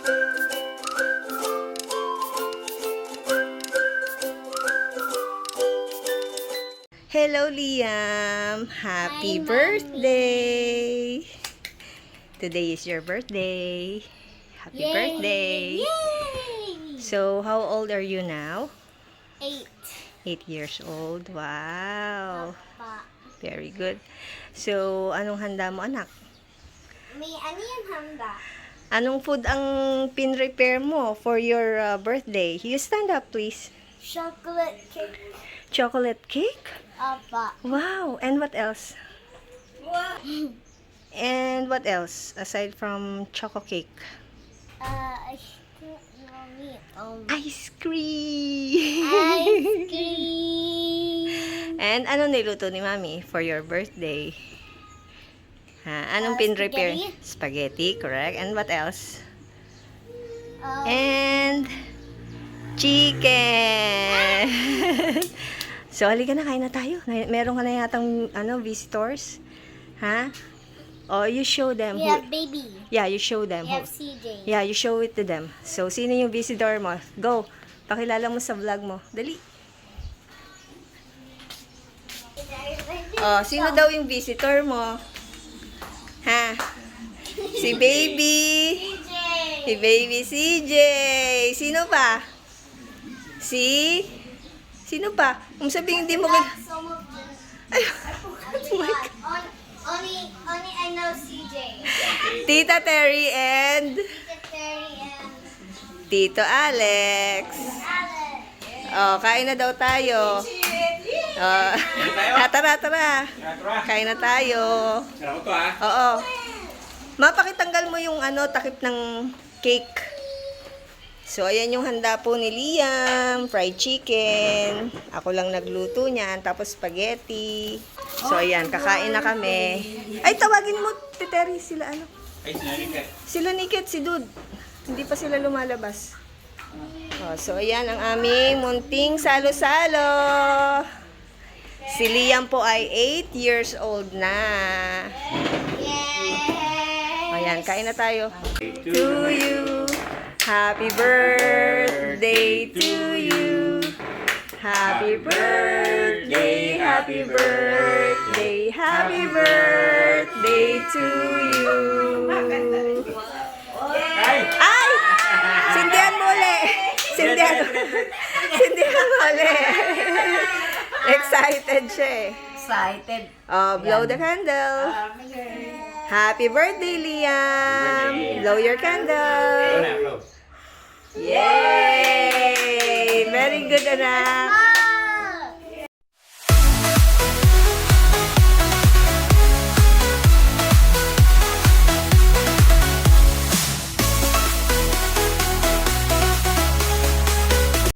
Hello, Liam! Happy birthday! Today is your birthday. Happy birthday! Yay! So, how old are you now? 8. 8 years old. Wow! Pa. Very good. So, anong handa mo, anak? May ano yung handa? Anong food ang pin-prepare mo for your birthday? You stand up, please. Chocolate cake. Chocolate cake? Apa. Wow! And what else? What? And what else aside from choco cake? I don't know. Ice cream! Ice cream. And ano niluto ni Mami for your birthday? Ha? Anong pin-prepare? Spaghetti, correct. And what else? And chicken! So, halika na, kain na tayo. Meron ka na yatang visitors. Ha? Oh, you show them. We have baby. Yeah, you show them. We have CJ. Yeah, you show it to them. So, sino yung visitor mo? Go. Pakilala mo sa vlog mo. Dali. Oh, sino daw yung visitor mo? Ha? Si baby. CJ. Si baby CJ. Sino pa? Sino pa? Kung sabihin hindi mo... Some of them. Ay, Oh my God. Only I know CJ. Tita Terry and Tita Terry and Tito Alex. Alex. Oh, kain na daw tayo. Oh, tara. Kain na tayo. Oo. Mapakitanggal mo yung takip ng cake. So, ayan yung handa po ni Liam. Fried chicken. Ako lang nagluto niyan. Tapos spaghetti. So, ayan. Kakain na kami. Ay, tawagin mo, Titeri, sila ano? Ay, sinalikat. Sila Niket, si Dude. Hindi pa sila lumalabas. Oh, so, ayan ang aming munting salo-salo. Si Liam po ay 8 years old na. Ayan, kain na tayo. To you. Happy birthday to you. Happy birthday, happy birthday, happy birthday to you. Ay! Sindihan mo ulit. Sindihan mo ulit. Excited siya eh. Excited. Oh, blow the candle. Happy birthday, Liam. Blow your candle. Yay! Very good, anak.